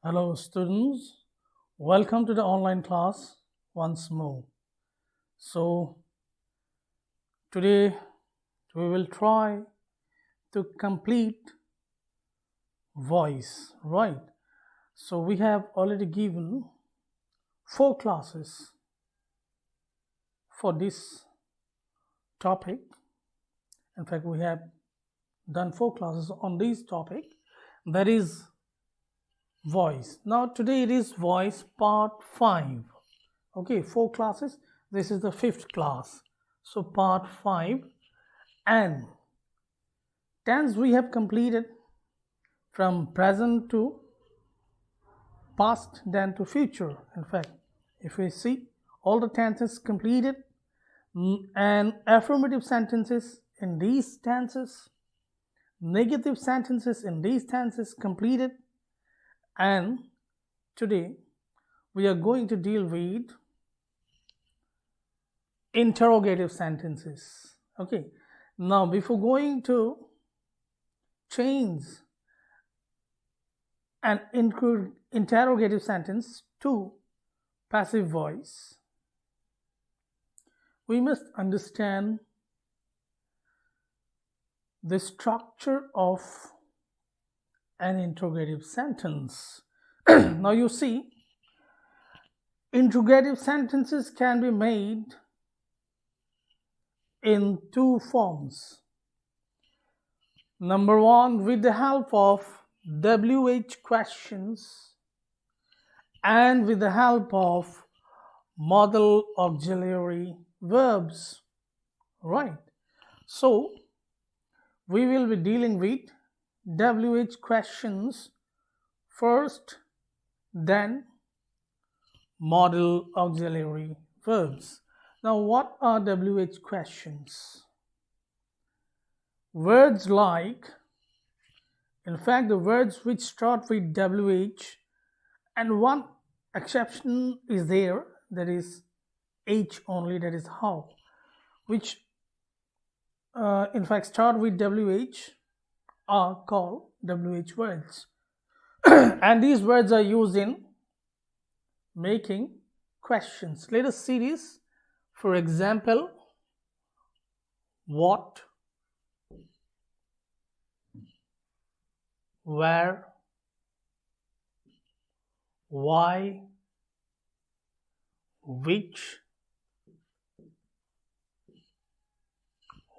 Hello, students. Welcome to the online class once more. So, today we will try to complete voice, right? So, we have already given 4 classes for this topic. In fact, we have done 4 classes on this topic, that is voice. Now, today it is voice part 5. Okay, 4 classes. This is the 5th class. So, part 5 and tense we have completed from present to past, then to future. In fact, if we see all the tenses completed and affirmative sentences in these tenses, negative sentences in these tenses completed, and today we are going to deal with interrogative sentences. Okay, now before going to change an interrogative sentence to passive voice, we must understand the structure of an interrogative sentence. Now you see, interrogative sentences can be made in 2 forms. Number 1, with the help of WH questions and with the help of modal auxiliary verbs, right? So we will be dealing with WH questions first, then modal auxiliary verbs. Now, what are WH questions? Words like, in fact, the words which start with WH, and one exception is there, that is H only, that is how, which in fact start with WH are called WH words. And these words are used in making questions. Let us see this. For example, what, where, why, which,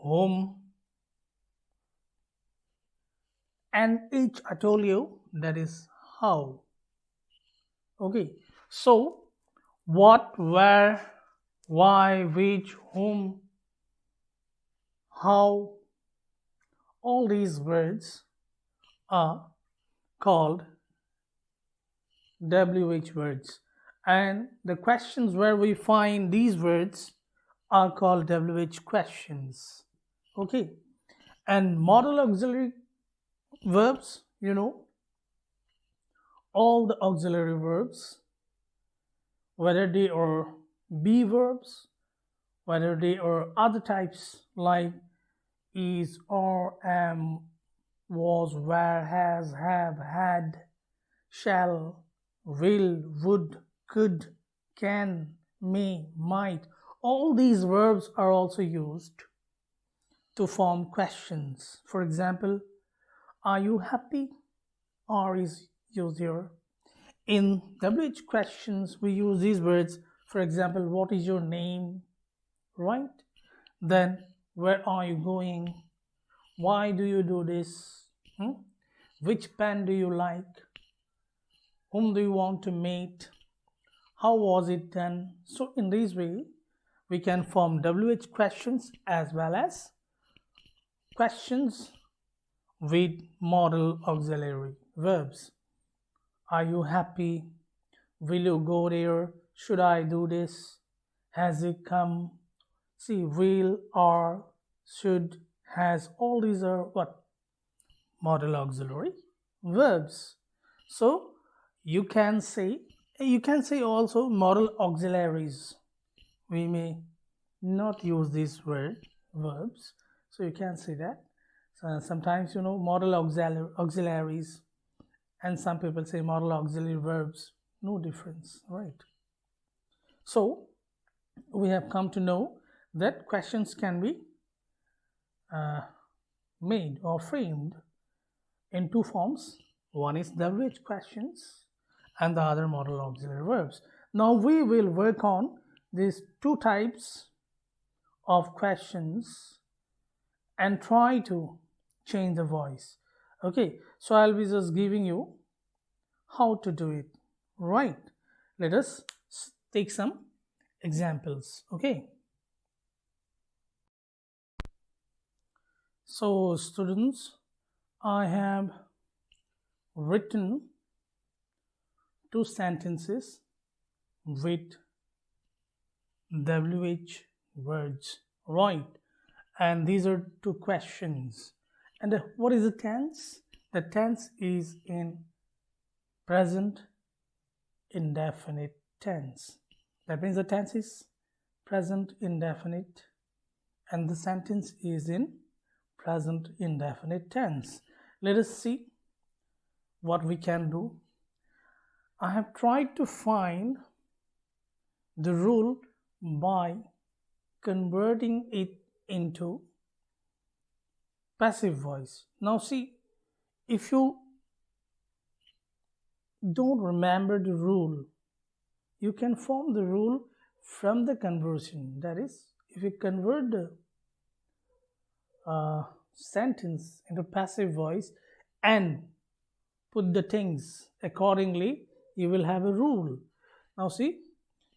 whom, and each I told you, that is how. Okay, so what, where, why, which, whom, how, all these words are called WH words, and the questions where we find these words are called WH questions. Okay, and modal auxiliary verbs, all the auxiliary verbs, whether they are be verbs, whether they are other types like is, are, am, was, were, has, have, had, shall, will, would, could, can, may, might, all these verbs are also used to form questions. For example, are you happy? Are is used here. In WH questions, we use these words. For example, what is your name? Right? Then, where are you going? Why do you do this? Which pen do you like? Whom do you want to meet? How was it done? So, in this way, we can form WH questions as well as questions with modal auxiliary verbs. Are you happy? Will you go there? Should I do this? Has it come? See, will, are, should, has, all these are what? Modal auxiliary verbs. So you can say also modal auxiliaries. We may not use these verbs, so you can say that. So sometimes modal auxiliaries and some people say modal auxiliary verbs. No difference, right? So we have come to know that questions can be made or framed in two forms. One is WH questions and the other modal auxiliary verbs. Now we will work on these two types of questions and try to change the voice. Okay, so I'll be just giving you how to do it, right? Let us take some examples. Okay, so students, I have written two sentences with WH words, right? And these are two questions. And what is the tense? The tense is in present indefinite tense. That means the tense is present indefinite and the sentence is in present indefinite tense. Let us see what we can do. I have tried to find the rule by converting it into passive voice. Now see, if you don't remember the rule, you can form the rule from the conversion. That is, if you convert the sentence into passive voice and put the things accordingly, you will have a rule. Now see,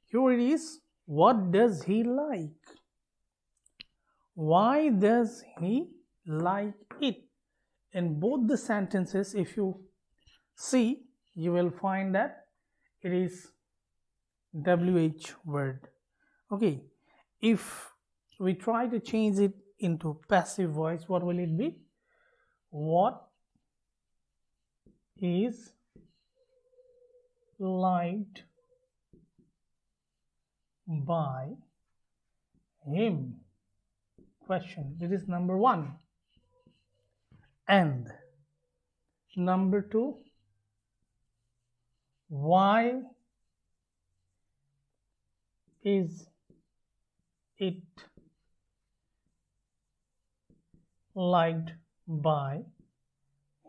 here it is. What does he like? Why does he like it? In both the sentences, if you see, you will find that it is WH word. Okay, if we try to change it into passive voice, what will it be? What is liked by him? Question. This is number one. And number two, why is it liked by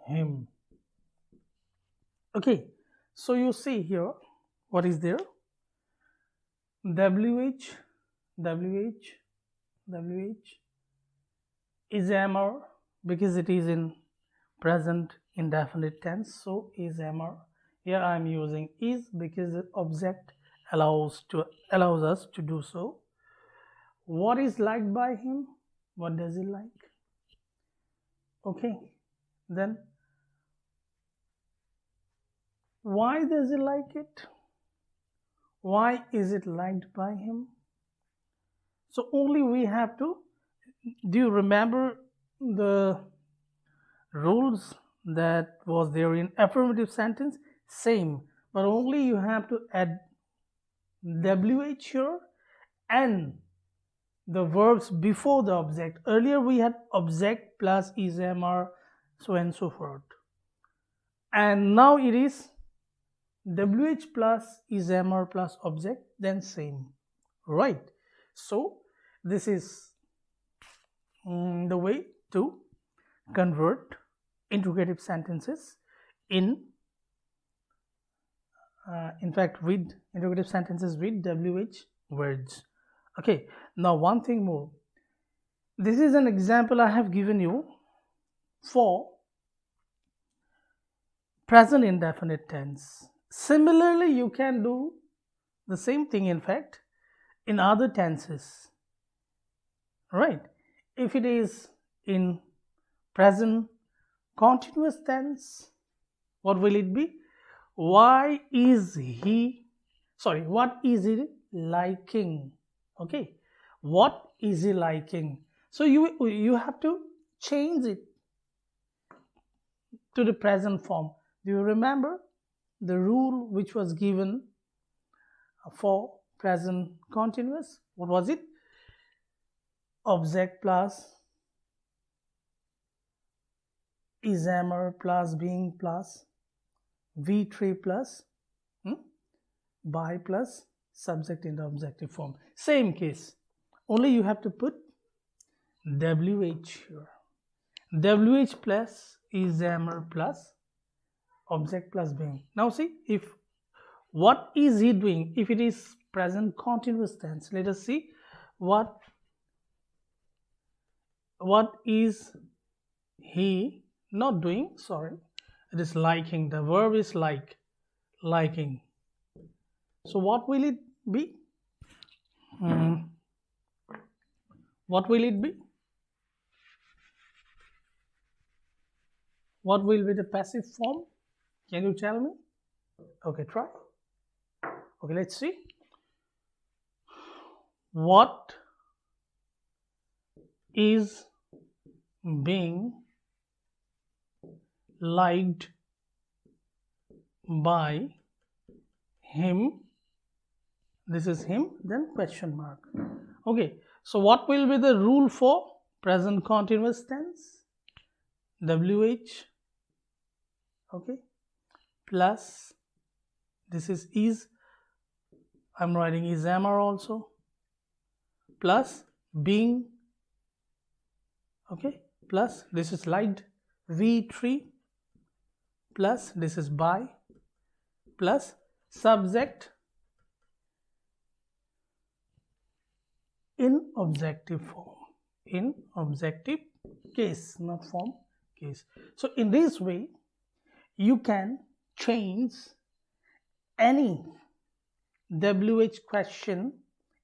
him? Okay, so you see here what is there? WH is MR because it is in present indefinite tense, so is MR. Here I am using is because the object allows us to do so. What is liked by him? What does he like? Okay, then why does he like it? Why is it liked by him? So only we have to, do you remember the rules that was there in affirmative sentence? Same, but only you have to add WH here and the verbs before the object. Earlier we had object plus is MR, so and so forth. And now it is WH plus is MR plus object, then same, right? So this is the way to convert interrogative sentences in fact with interrogative sentences with WH words. Okay, now one thing more. This is an example I have given you for present indefinite tense. Similarly, you can do the same thing in fact in other tenses, right? If it is in present continuous tense, what will it be? What is he liking? Okay, what is he liking? So you have to change it to the present form. Do you remember the rule which was given for present continuous? What was it? Object plus is MR plus being plus V3 plus by plus subject in the objective form. Same case, only you have to put WH here. WH plus is am plus object plus being. Now see, if what is he doing? If it is present continuous tense, let us see what is he not doing. Sorry, it is liking. The verb is liking. So what will it be? What will it be? What will be the passive form? Can you tell me? Okay, try. Okay, let's see. What is being liked by him? This is him, then question mark. Okay, so what will be the rule for present continuous tense? WH, okay, plus this is I'm writing is MR also, plus being, okay, plus this is liked, V3, plus this is by, plus subject in objective form, in objective case, not form, case. So in this way you can change any WH question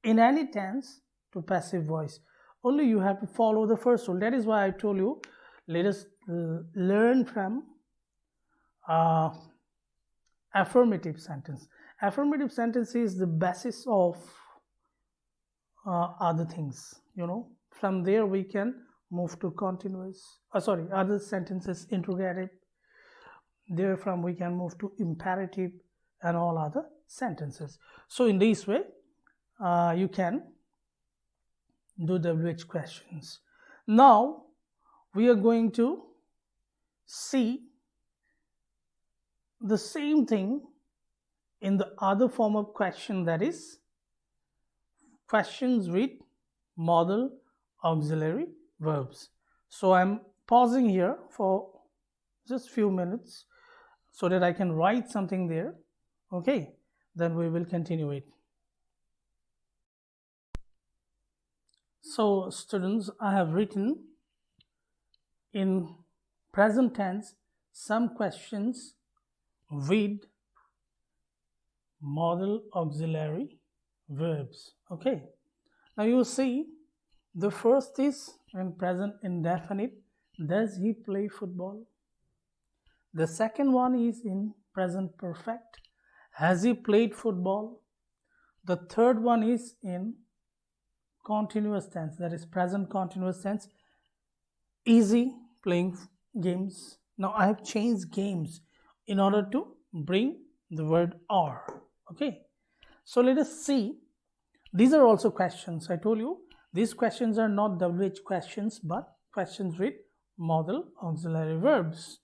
in any tense to passive voice. Only you have to follow the first rule. That is why I told you, let us learn from affirmative sentence. Affirmative sentence is the basis of other things, you know. From there we can move to continuous, other sentences, interrogative. Therefrom we can move to imperative and all other sentences. So in this way you can do WH questions. Now we are going to see the same thing in the other form of question, that is questions with modal auxiliary verbs. So I'm pausing here for just few minutes so that I can write something there. Okay, then we will continue it. So students, I have written in present tense some questions with modal auxiliary verbs. Okay, now you see the first is in present indefinite, does he play football? The second one is in present perfect, has he played football? The third one is in continuous tense, that is present continuous tense, is he playing games? Now I have changed games in order to bring the word are. Okay, so let us see. These are also questions. I told you these questions are not WH questions but questions with modal auxiliary verbs.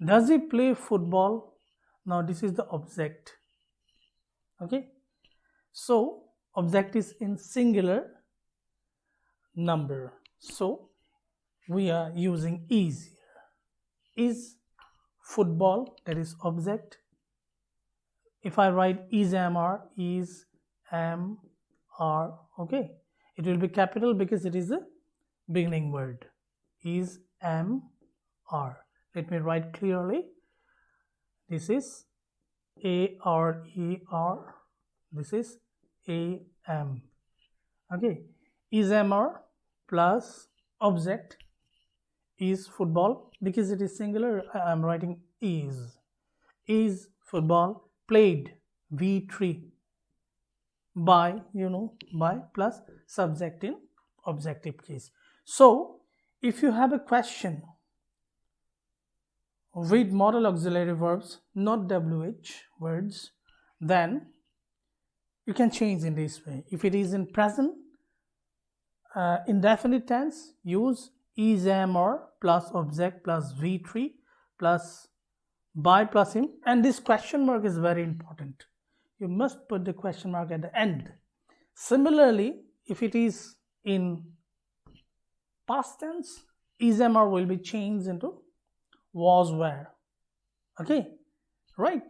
Does he play football? Now this is the object. Okay, so object is in singular number, so we are using is here. Is football, that is object. If I write is MR, is MR, okay, it will be capital because it is a beginning word. Is MR. Let me write clearly. This is ARER. This is AM. Okay, is MR plus object is football, because it is singular I am writing is football played, V3, by, you know, by plus subject in objective case. So if you have a question with modal auxiliary verbs, not WH words, then you can change in this way. If it is in present indefinite tense, use is MR plus object plus V3 plus by plus him, and this question mark is very important. You must put the question mark at the end. Similarly, if it is in past tense, is am or will be changed into was were. Okay, right?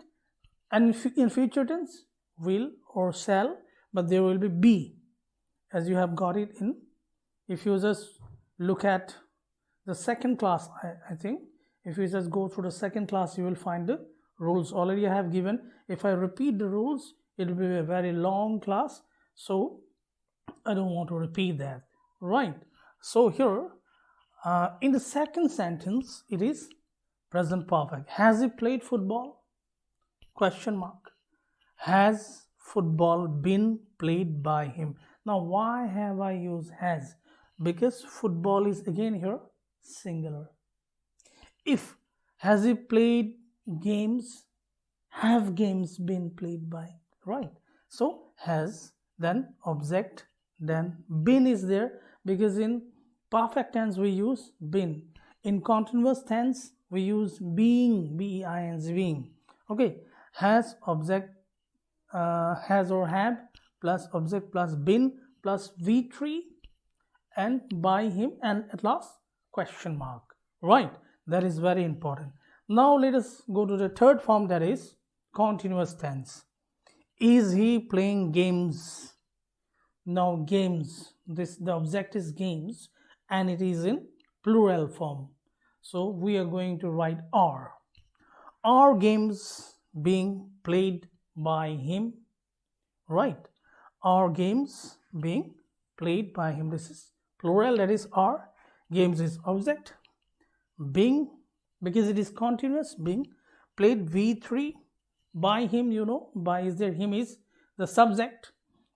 And in future tense, will or shall, but there will be, as you have got it in. If you just look at the second class, I think if you just go through the second class, you will find the rules already I have given. If I repeat the rules, it will be a very long class, so I don't want to repeat that, right? So here in the second sentence, it is present perfect. Has he played football? Question mark. Has football been played by him? Now why have I used has? Because football is again here singular. If has he played games, have games been played by, right? So has, then object, then been is there, because in perfect tense we use been. In continuous tense we use being, B-E-I-N-G, being. Okay, has, object, has or have plus object plus been plus V3 and by him, and at last question mark, right? That is very important. Now let us go to the third form, that is continuous tense. Is he playing games? Now games, the object is games and it is in plural form, so we are going to write are games being played by him, right? Are games being played by him, this is plural, that is are. Games is object, being, because it is continuous, being played V3, by him, you know, by is there, him is the subject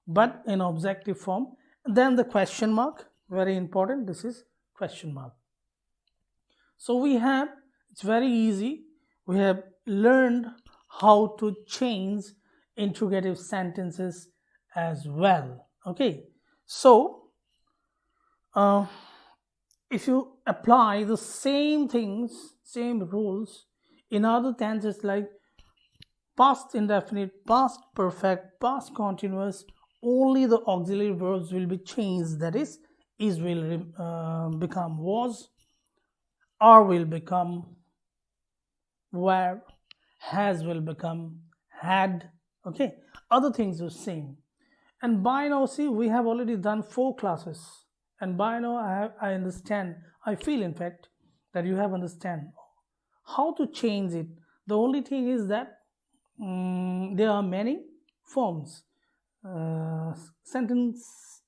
but in objective form. Then the question mark, very important, this is question mark. So we have, it's very easy, we have learned how to change interrogative sentences as well. Okay, so if you apply the same things, same rules in other tenses like past indefinite, past perfect, past continuous, only the auxiliary verbs will be changed, that is will become was, are will become were, has will become had. Okay, other things are same. And by now, see, we have already done 4 classes, and by now I understand, I feel in fact that you have understand how to change it. The only thing is that there are many forms, sentence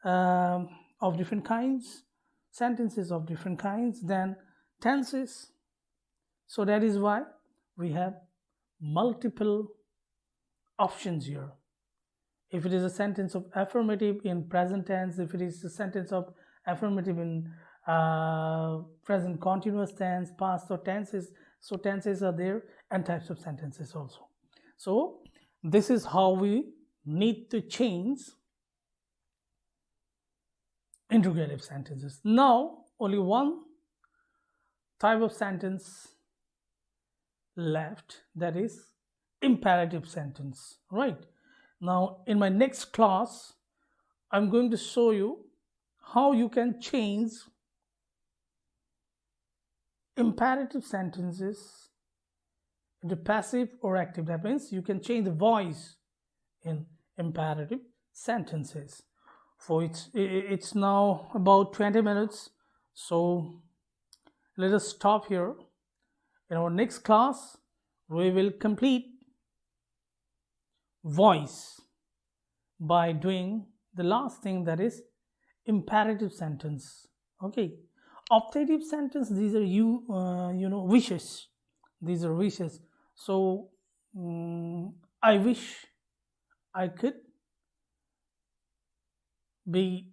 of different kinds, sentences of different kinds, then tenses. So that is why we have multiple options here. If it is a sentence of affirmative in present tense, if it is a sentence of affirmative in present continuous tense, past or tenses, so tenses are there, and types of sentences also. So this is how we need to change interrogative sentences. Now only one type of sentence left, that is imperative sentence, right? Now in my next class I'm going to show you how you can change imperative sentences into passive or active. That means you can change the voice in imperative sentences. For it's now about 20 minutes, so let us stop here. In our next class we will complete voice by doing the last thing, that is imperative sentence. Okay, optative sentence, these are you know, wishes, these are wishes. So I wish I could be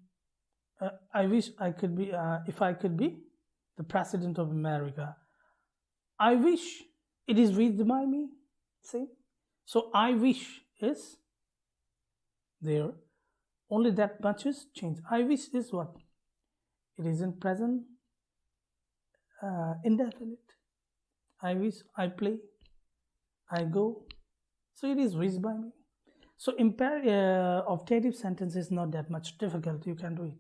I wish I could be if I could be the president of America. I wish it is reached by me. See, so I wish is there, only that much is changed. I wish is what? It is in present indefinite. I wish I play. I go, so it is reached by me. So optative sentence is not that much difficult, you can do it.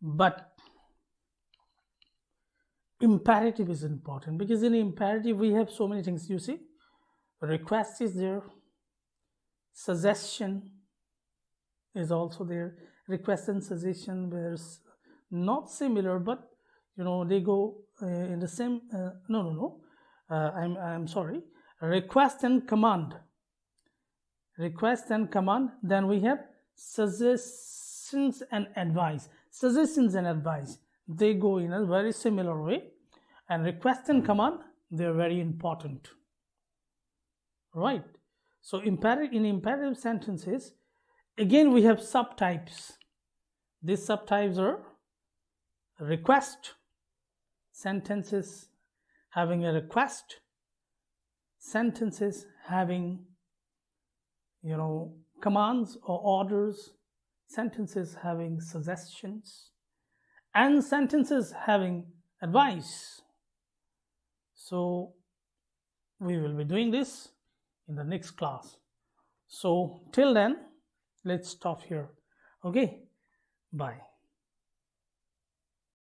But imperative is important, because in imperative we have so many things. You see, request is there, suggestion is also there. Request and suggestion were not similar, but they go in the same. I'm sorry. Request and command. Request and command. Then we have suggestions and advice. Suggestions and advice, they go in a very similar way. And request and command, they're very important, right? So in imperative sentences, again we have subtypes. These subtypes are request, sentences having a request, sentences having commands or orders, sentences having suggestions, and sentences having advice. So we will be doing this in the next class. So till then, let's stop here. Okay, bye.